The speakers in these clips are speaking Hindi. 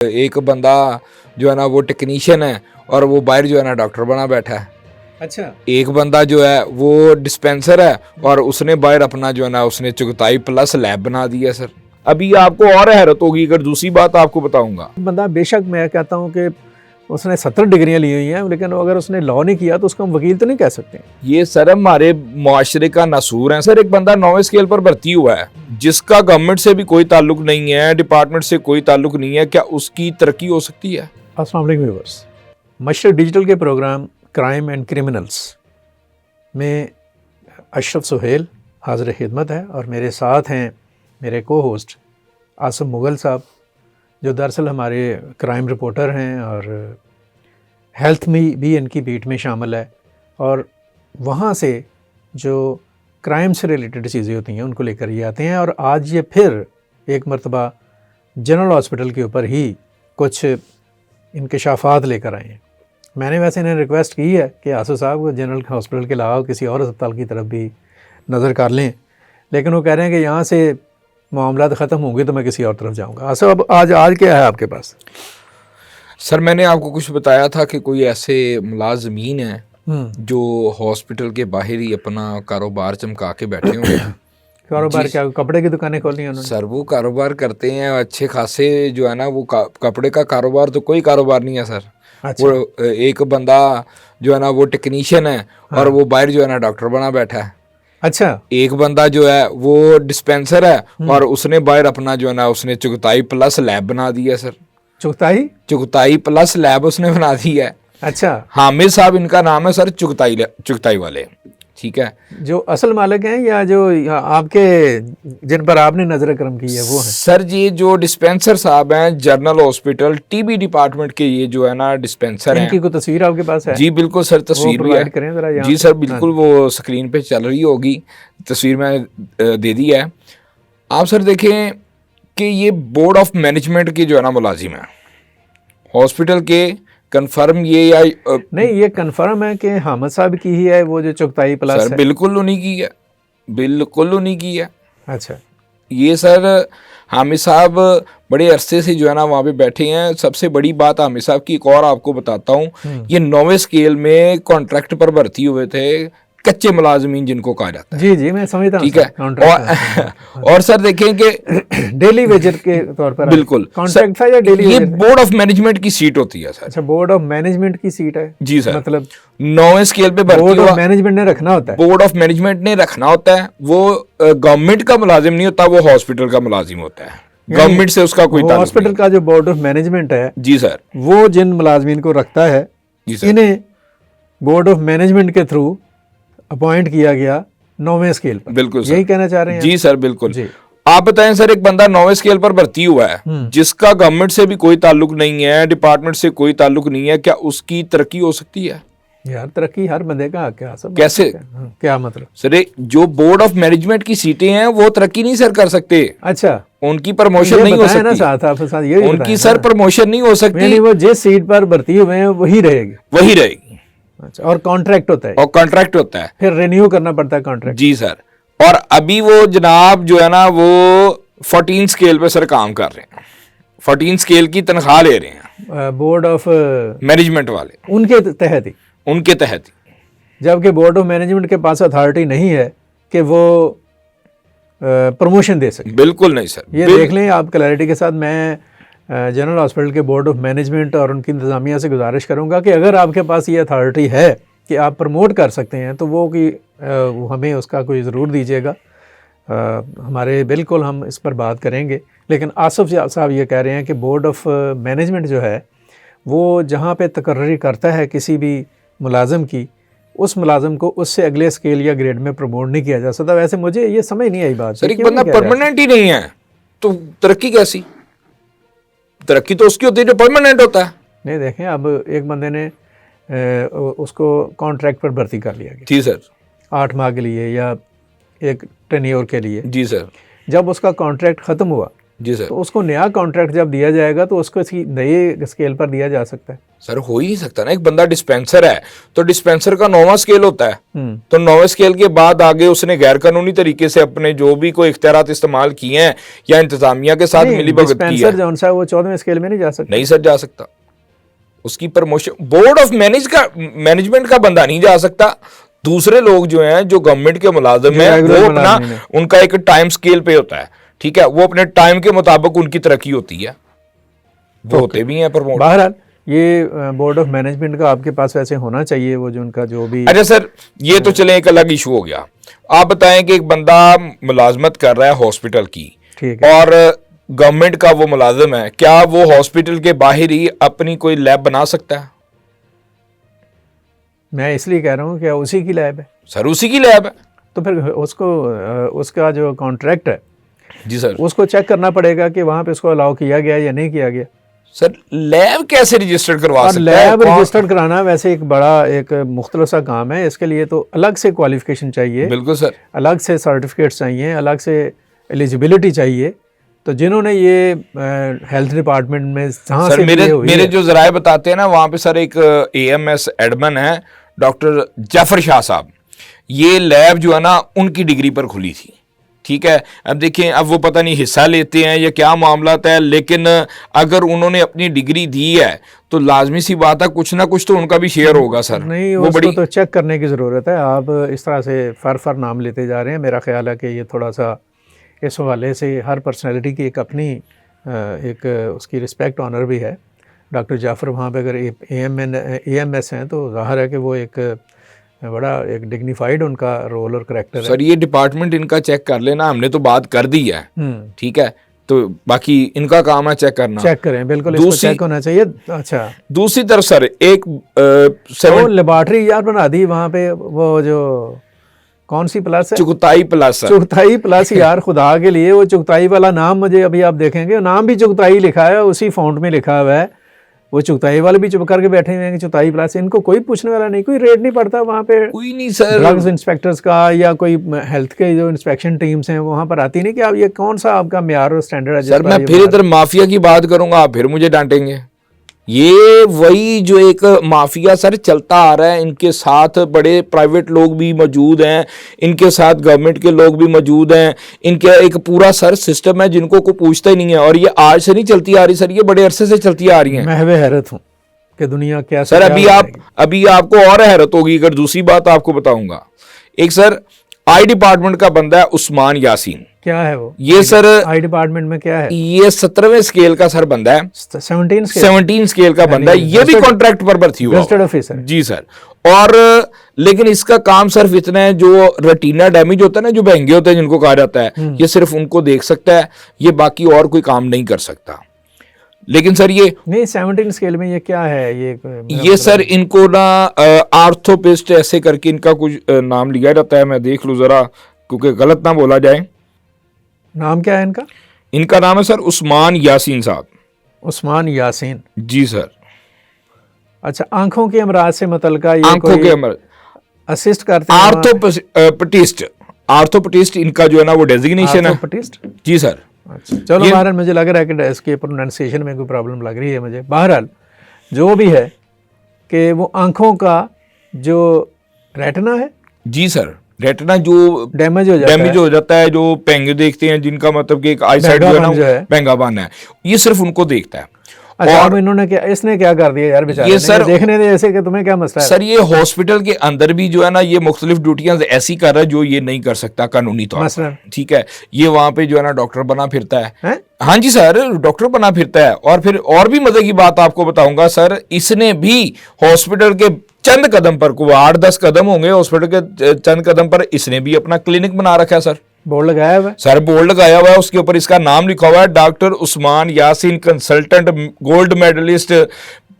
एक बंदा जो है ना वो टेक्नीशियन है और वो बाहर जो है ना डॉक्टर बना बैठा है। अच्छा, एक बंदा जो है वो डिस्पेंसर है और उसने बाहर अपना जो है ना उसने चुगताई प्लस लैब बना दिया सर। अभी आपको और हैरत होगी अगर दूसरी बात आपको बताऊंगा। बंदा बेशक मैं कहता हूँ कि उसने 70 डिग्रियां ली हुई हैं, लेकिन अगर उसने लॉ नहीं किया तो उसको हम वकील तो नहीं कह सकते। ये सर हमारे मुआशरे का नसूर है सर। एक बंदा 9वें स्केल पर भर्ती हुआ है जिसका गवर्नमेंट से भी कोई ताल्लुक नहीं है, डिपार्टमेंट से कोई ताल्लुक नहीं है, क्या उसकी तरक्की हो सकती है? अस्सलाम वालेकुम व्यूअर्स, मशरक डिजिटल के प्रोग्राम क्राइम एंड क्रिमिनल्स में अशरफ सुहेल हाज़िर खिदमत है और मेरे साथ हैं मेरे को होस्ट आसिम मुगल साहब, जो दरअसल हमारे क्राइम रिपोर्टर हैं और हेल्थ में भी इनकी बीट में शामिल है और वहाँ से जो क्राइम से रिलेटेड चीज़ें होती हैं उनको लेकर ये आते हैं। और आज ये फिर एक मरतबा जनरल हॉस्पिटल के ऊपर ही कुछ इंकशाफात लेकर आए हैं। मैंने वैसे इन्हें रिक्वेस्ट की है कि आसिफ साहब को जनरल हॉस्पिटल के अलावा किसी और अस्पताल की तरफ भी नज़र कर लें, लेकिन वो कह रहे हैं कि यहाँ से मामलात ख़त्म होंगे तो मैं किसी और तरफ जाऊँगा। आसिफ, अब आज क्या है आपके पास? सर मैंने आपको कुछ बताया था कि कोई ऐसे मुलाजमीन हैं जो हॉस्पिटल के बाहर ही अपना कारोबार चमका के बैठे हुए हैं। कारोबार क्या, कपड़े की दुकानें खोली हैं उन्होंने? सर वो कारोबार करते हैं अच्छे खासे जो है ना वो कपड़े का कारोबार तो कोई कारोबार नहीं है सर। अच्छा। वो एक बंदा जो है ना वो टेक्नीशियन है और वो बाहर जो है ना डॉक्टर बना बैठा है। अच्छा, एक बंदा जो है वो डिस्पेंसर है और उसने बाहर अपना जो है ना उसने चुगताई प्लस लैब बना दिया सर। चुगताई प्लस लैब उसने बना दी है। अच्छा, हामिद साहब इनका नाम है सर, चुगताई वाले, ठीक है। जो असल मालिक हैं या जो आपके जिन पर आपने नजर करम की है वो है? सर ये जो डिस्पेंसर साहब हैं जनरल हॉस्पिटल टीबी डिपार्टमेंट के, ये जो है ना डिस्पेंसर हैं। इनकी कोई तस्वीर आपके पास है? जी बिल्कुल सर, तस्वीर भी है। करें जरा यहाँ जी सर बिल्कुल, वो स्क्रीन पे चल रही होगी, तस्वीर में दे दी है। आप सर देखें कि ये बोर्ड ऑफ मैनेजमेंट की जो है ना मुलाजिम है हॉस्पिटल के। कंफर्म ये या नहीं, ये कंफर्म है कि हामिद साहब की ही है वो जो चुगताई प्लस सर? है। बिल्कुल उन्हीं की है, बिल्कुल उन्हीं की है। अच्छा, ये सर हामिद साहब बड़े अरसे से जो है ना वहाँ पे बैठे हैं। सबसे बड़ी बात हामिद साहब की एक और आपको बताता हूँ, ये 9वें स्केल में कॉन्ट्रैक्ट पर भर्ती हुए थे, कच्चे मुलाजमीन जिनको कहा जाता है। जी जी, मैं समझता हूँ, ठीक है। और सर देखें कि डेली वेजर के तौर पर बिल्कुल कॉन्ट्रैक्ट था या डेली? ये बोर्ड ऑफ मैनेजमेंट की सीट होती है सर। अच्छा, बोर्ड ऑफ मैनेजमेंट की सीट है? जी सर, मतलब 9वें स्केल पे भर्ती बोर्ड हुआ। ऑफ मैनेजमेंट ने रखना होता है? बोर्ड ऑफ मैनेजमेंट ने रखना होता है। वो गवर्नमेंट का मुलाजिम नहीं होता, वो हॉस्पिटल का मुलाजिम होता है। गवर्नमेंट से उसका कोई ताल्लुक नहीं। हॉस्पिटल का जो बोर्ड ऑफ मैनेजमेंट है, जी सर, वो जिन मुलाजमीन को रखता है, इन्हें बोर्ड ऑफ मैनेजमेंट के थ्रू अपॉइंट किया गया 9वें स्केल पर। बिल्कुल यही कहना चाह रहे हैं? जी सर बिल्कुल जी। आप बताएं सर, एक बंदा 9वें स्केल पर भर्ती हुआ है जिसका गवर्नमेंट से भी कोई ताल्लुक नहीं है, डिपार्टमेंट से कोई ताल्लुक नहीं है, क्या उसकी तरक्की हो सकती है? यार, तरक्की हर बंदे का हक है सब। कैसे? क्या मतलब? सर जो बोर्ड ऑफ मैनेजमेंट की सीटें हैं वो तरक्की नहीं सर कर सकते। अच्छा, उनकी प्रमोशन नहीं हो सकती ना साथ आप साथ ये उनकी सर प्रमोशन नहीं हो सकती। वो जिस सीट पर भर्ती हुए हैं वही रहेगी। अच्छा, और कॉन्ट्रैक्ट होता है? और कॉन्ट्रैक्ट होता है, फिर रिन्यू करना पड़ता है कॉन्ट्रैक्ट? जी सर। और अभी वो जनाब जो है ना वो 14 स्केल पे सर काम कर रहे हैं, 14 स्केल की तनख्वाह ले रहे हैं बोर्ड ऑफ मैनेजमेंट वाले, उनके तहत ही। जबकि बोर्ड ऑफ मैनेजमेंट के पास अथॉरिटी नहीं है कि वो प्रमोशन दे सके। बिल्कुल नहीं सर, ये देख लें आप क्लैरिटी के साथ। मैं जनरल हॉस्पिटल के बोर्ड ऑफ मैनेजमेंट और उनकी इंतज़ामिया से गुजारिश करूंगा कि अगर आपके पास ये अथॉरिटी है कि आप प्रमोट कर सकते हैं तो वो हमें उसका कोई ज़रूर दीजिएगा। हमारे बिल्कुल हम इस पर बात करेंगे। लेकिन आसिफ साहब ये कह रहे हैं कि बोर्ड ऑफ मैनेजमेंट जो है वो जहाँ पे तकर्री करता है किसी भी मुलाजम की, उस मुलाजम को उससे अगले स्केल या ग्रेड में प्रमोट नहीं किया जा सकता। वैसे मुझे ये समझ नहीं आई बात। सर एक बंदा परमानेंट ही नहीं है तो तरक्की कैसी? तरक्की तो उसकी होती है जो परमानेंट होता है। नहीं, देखें, अब एक बंदे ने उसको कॉन्ट्रैक्ट पर भर्ती कर लिया गया, जी सर, 8 माह के लिए या एक टेन्योर के लिए। जी सर। जब उसका कॉन्ट्रैक्ट ख़त्म हुआ जी सर। तो उसको नया कॉन्ट्रैक्ट जब दिया जाएगा तो उसको इसी नए स्केल पर दिया जा सकता है। सर हो ही नहीं सकता ना, एक बंदा डिस्पेंसर है तो डिस्पेंसर का 9वां स्केल होता है, तो 9वें स्केल के बाद आगे उसने गैर कानूनी तरीके से अपने जो भी कोई इख्तियारात इस्तेमाल किए हैं या इंतजामिया के साथ मिली भगत की है, डिस्पेंसर जौन सा है वो 14वें स्केल में नहीं जा सकता। नहीं सर जा सकता। उसकी प्रमोशन बोर्ड ऑफ मैनेजमेंट का बंदा नहीं जा सकता। दूसरे लोग जो हैं जो गवर्नमेंट के मुलाजिम हैं वो अपना उनका एक टाइम स्केल पे होता है, ठीक है, वो अपने टाइम के मुताबिक उनकी तरक्की होती है, वो होते भी हैं प्रमोट। बहरहाल ये बोर्ड ऑफ मैनेजमेंट का आपके पास वैसे होना चाहिए, वो जो उनका जो भी। अच्छा सर ये तो चले एक अलग इशू हो गया। आप बताएं कि एक बंदा मुलाजमत कर रहा है हॉस्पिटल की, ठीक है, और गवर्नमेंट का वो मुलाजिम है, क्या वो हॉस्पिटल के बाहर ही अपनी कोई लैब बना सकता है? मैं इसलिए कह रहा हूँ कि उसी की लैब है। सर उसी की लैब है तो फिर उसको उसका जो कॉन्ट्रैक्ट है जी सर, उसको चेक करना पड़ेगा कि वहाँ पे उसको अलाउ किया गया या नहीं किया गया। सर लैब कैसे रजिस्टर्ड करवा और सकता है? लैब रजिस्टर्ड कराना वैसे एक बड़ा एक मुख्तलिफ सा काम है, इसके लिए तो अलग से क्वालिफिकेशन चाहिए, बिल्कुल सर, अलग से सर्टिफिकेट्स चाहिए, अलग से एलिजिबिलिटी चाहिए। तो जिन्होंने ये हेल्थ डिपार्टमेंट में जहाँ सर से मेरे जो जराए बताते हैं ना, वहाँ पे सर एक AMS एडमन है डॉक्टर जाफर शाह साहब, ये लैब जो है ना उनकी डिग्री पर खुली थी, ठीक है। अब देखें, अब वो पता नहीं हिस्सा लेते हैं या क्या मामला है, लेकिन अगर उन्होंने अपनी डिग्री दी है तो लाजमी सी बात है कुछ ना कुछ तो उनका भी शेयर होगा सर। नहीं, वो बड़ी तो चेक करने की ज़रूरत है। आप इस तरह से फर नाम लेते जा रहे हैं, मेरा ख्याल है कि ये थोड़ा सा इस हवाले से हर पर्सनैलिटी की एक अपनी एक उसकी रिस्पेक्ट ऑनर भी है। डॉक्टर जाफ़र वहाँ पे अगर AMS हैं तो ज़ाहिर है कि वो एक बड़ा एक डिग्निफाइड उनका रोल और करैक्टर है। सर ये डिपार्टमेंट इनका चेक कर लेना, हमने तो बात कर दी है, ठीक है, तो बाकी इनका काम है चेक करना। चेक करें, बिल्कुल इसको चेक होना चाहिए। अच्छा, दूसरी तरफ सर एक लेबॉर्ट्री यार बना दी वहाँ पे, वो जो कौन सी प्लस है, चुगताई प्लस, चुगताई प्लस यार खुदा के लिए, वो चुगताई वाला नाम मुझे अभी आप देखेंगे नाम भी चुगताई लिखा है, उसी फॉन्ट में लिखा हुआ है। वो चुगताई वाले भी चुप करके बैठे हुए हैं कि चुगताई प्लस, इनको कोई पूछने वाला नहीं, कोई रेट नहीं पड़ता वहाँ पे, कोई नहीं सर। ड्रग्स इंस्पेक्टर्स का या कोई हेल्थ के जो इंस्पेक्शन टीम्स हैं वहाँ पर आती नहीं कि आप ये कौन सा आपका म्यार और स्टैंडर्ड है। सर मैं फिर इधर माफिया की बात करूंगा, आप फिर मुझे डांटेंगे। ये वही जो एक माफिया सर चलता आ रहा है, इनके साथ बड़े प्राइवेट लोग भी मौजूद हैं, इनके साथ गवर्नमेंट के लोग भी मौजूद हैं, इनके एक पूरा सर सिस्टम है जिनको कोई पूछता ही नहीं है। और ये आज से नहीं चलती आ रही सर, ये बड़े अरसे से चलती आ रही है। मैं हैरत हूँ कि दुनिया क्या सर अभी आपको और हैरत होगी अगर दूसरी बात आपको बताऊंगा। एक सर आई डिपार्टमेंट का बंदा है उस्मान यासीन। क्या है वो? ये सर आई डिपार्टमेंट में क्या है? ये 17वें स्केल का सर बंदा है, 17 स्केल का बंदा है, ये भी कॉन्ट्रैक्ट पर भर्ती हुआ ऑफिसर जी सर। और लेकिन इसका काम सिर्फ इतना है, जो रेटिना डैमेज होता है ना, जो बहंगे होते हैं जिनको कहा जाता है, ये सिर्फ उनको देख सकता है, ये बाकी और कोई काम नहीं कर सकता। लेकिन सर ये नहीं 17 स्केल में ये क्या है? ये सर इनको ना आर्थोपिस्ट ऐसे करके इनका कुछ नाम लिया जाता है, मैं देख लूं जरा क्योंकि गलत ना बोला जाए। नाम क्या है इनका? इनका नाम है सर उस्मान यासीन साहब। उस्मान यासीन जी सर। अच्छा, आंखों के अमराज से मुतल्लिका ये आंखों के अमराज असिस्ट करते हैं? आर्थोपटिस्ट इनका जो है ना वो डेजिग्नेशन है। आर्थोपटिस्ट जी सर। अच्छा चलो, बहरहाल मुझे लग रहा है कि इसके प्रोनाउंसिएशन में कोई प्रॉब्लम लग रही है मुझे। बहरहाल जो भी है कि वो आंखों का जो रेटिना है, जी सर, रेटिना जो डैमेज हो जाता है, जो पेंगे देखते हैं जिनका मतलब कि एक आई साइड जो है ना पेंगाबान है, ये सिर्फ उनको देखता है। अच्छा, और इन्होंने क्या, इसने क्या कर दिया यार बेचारे, ये सर देखने दे ऐसे कि तुम्हें क्या मसला है? सर ये हॉस्पिटल के अंदर भी जो है ना ये मुख्तलिफ ड्यूटियां ऐसी कर रहा है जो ये नहीं कर सकता कानूनी तौर पर, ठीक है। ये वहां पे जो है ना डॉक्टर बना फिरता है, हाँ जी सर, डॉक्टर बना फिरता है। और फिर और भी मजे की बात आपको बताऊंगा सर, इसने भी हॉस्पिटल के चंद कदम पर, को 8-10 कदम होंगे हॉस्पिटल के चंद कदम पर, इसने भी अपना क्लिनिक बना रखा है सर। बोर्ड लगाया हुआ है सर, बोर्ड लगाया हुआ है, उसके ऊपर इसका नाम लिखा हुआ है doctor Usman Yasin consultant gold medallist.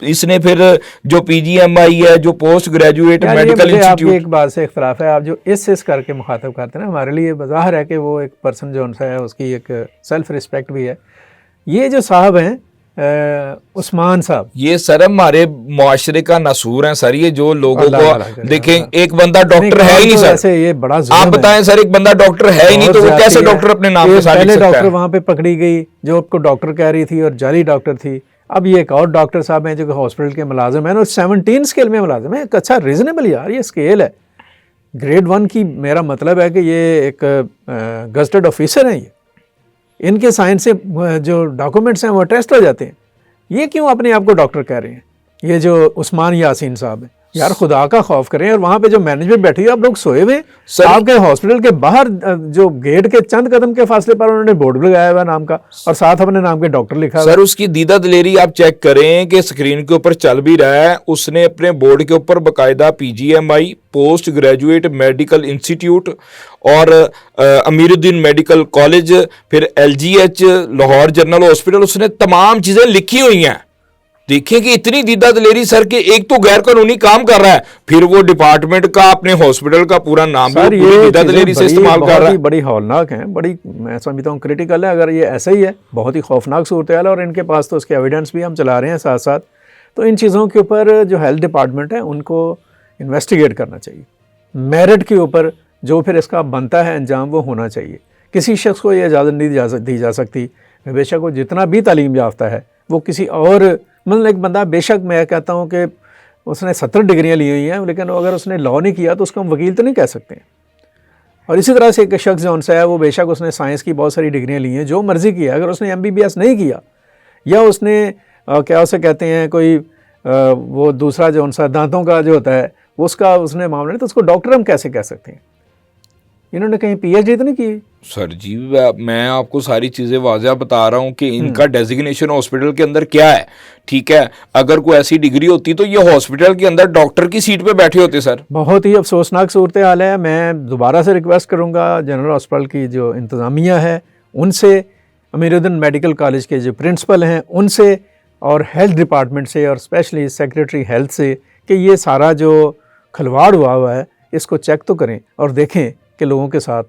इसने फिर जो PGMI है, जो पोस्ट ग्रेजुएट मेडिकल इंस्टीट्यूट। एक बात से इख्तलाफ है, आप जो इस करके मुखातब करते हैं ना, हमारे लिए ज़ाहिर है कि वो एक पर्सन जो उनसा है उसकी एक सेल्फ रिस्पेक्ट भी है। ये जो साहब हैं उस्मान साहब, ये सर हमारे मुआशरे का नसूर है सर, ये जो लोगों अल्लाह को अल्लाह करे, देखें, अल्लाह। एक बंदा डॉक्टर है ही नहीं तो सर। ऐसे ये बड़ा आप जुल्म है। बताएं सर, एक बंदा डॉक्टर है ही नहीं तो वो बहुत कैसे ज्यादती है। डॉक्टर अपने नाम ये के साथ लिख पहले सकता डॉक्टर है? वहां पे पकड़ी गई जो आपको डॉक्टर कह रही थी और जाली डॉक्टर थी। अब ये एक और डॉक्टर साहब हैं जो कि हॉस्पिटल के मुलाजिम हैं और 17 स्केल में मुलाजिम है। एक अच्छा रीजनेबल यार ये स्केल है। ग्रेड 1 की मेरा मतलब है कि ये एक गजटेड ऑफिसर हैं, ये इनके साइन से जो डॉक्यूमेंट्स हैं वो टेस्ट हो जाते हैं। ये क्यों अपने आप को डॉक्टर कह रहे हैं? ये जो उस्मान यासीन साहब हैं, यार खुदा का खौफ करें। और वहाँ पे जो मैनेजमेंट बैठी है, आप लोग सोए हुए, आपके हॉस्पिटल के बाहर जो गेट के चंद कदम के फासले पर उन्होंने बोर्ड भी लगाया हुआ नाम का और साथ अपने नाम के डॉक्टर लिखा हुआ। सर उसकी दीदा दिलेरी आप चेक करें कि स्क्रीन के ऊपर चल भी रहा है, उसने अपने बोर्ड के ऊपर बाकायदा PGMI post graduate medical institute और अमीरुद्दीन मेडिकल कॉलेज, फिर LGH लाहौर जनरल हॉस्पिटल, उसने तमाम चीजें लिखी हुई हैं। देखिए कि इतनी दीदा दिलेरी सर के एक तो गैर कानूनी काम कर रहा है, फिर वो डिपार्टमेंट का अपने हॉस्पिटल का पूरा नाम भी पूरी दीदा दिलेरी से इस्तेमाल कर रहा है। बड़ी हौलनाक है, बड़ी मैं समझता हूँ क्रिटिकल है। अगर ये ऐसा ही है, बहुत ही खौफनाक सूरत हाल है और इनके पास तो उसके एविडेंस भी हम चला रहे हैं साथ साथ। तो इन चीज़ों के ऊपर जो हेल्थ डिपार्टमेंट है उनको इन्वेस्टिगेट करना चाहिए। मेरिट के ऊपर जो फिर इसका बनता है अंजाम वो होना चाहिए। किसी शख्स को ये इजाज़त नहीं दी जा सकती, बेशक वो जितना भी तालीम याफ्ता है, वो किसी और मतलब एक बंदा, बेशक मैं कहता हूँ कि उसने 70 डिग्रियाँ ली हुई हैं, लेकिन अगर उसने लॉ नहीं किया तो उसको हम वकील तो नहीं कह सकते। और इसी तरह से एक शख्स जो उनसे है, वो बेशक उसने साइंस की बहुत सारी डिग्रियाँ ली हैं, जो मर्ज़ी किया, अगर उसने MBBS नहीं किया या उसने क्या उसे कहते हैं कोई वो दूसरा जो उनसा दांतों का जो होता है उसका उसने मामला नहीं, तो उसको डॉक्टर हम कैसे कह सकते हैं? इन्होंने कहीं PhD तो नहीं की? सर जी मैं आपको सारी चीज़ें वाज़ह बता रहा हूँ कि इनका डेजिग्नेशन हॉस्पिटल के अंदर क्या है। ठीक है, अगर कोई ऐसी डिग्री होती तो ये हॉस्पिटल के अंदर डॉक्टर की सीट पे बैठे होते सर। बहुत ही अफसोसनाक सूरत हाल है। मैं दोबारा से रिक्वेस्ट करूँगा जनरल हॉस्पिटल की जो इंतज़ामिया है उनसे, अमीरुद्दीन मेडिकल कॉलेज के जो प्रिंसिपल हैं उनसे, और हेल्थ डिपार्टमेंट से और स्पेशली सेक्रेटरी हेल्थ से कि ये सारा जो खिलवाड़ हुआ है इसको चेक तो करें और देखें कि लोगों के साथ,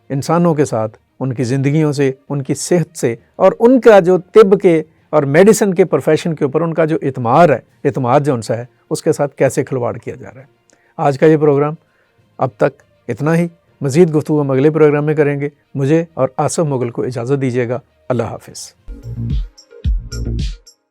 इंसानों के साथ, उनकी ज़िंदगियों से, उनकी सेहत से और उनका जो तिब के और मेडिसिन के प्रोफेशन के ऊपर उनका जो एतमाद जो उनसा है उसके साथ कैसे खिलवाड़ किया जा रहा है। आज का ये प्रोग्राम अब तक इतना ही। मज़ीद गुफ्तगू हम अगले प्रोग्राम में करेंगे। मुझे और आसिफ मुगल को इजाज़त दीजिएगा। अल्लाह हाफिज़।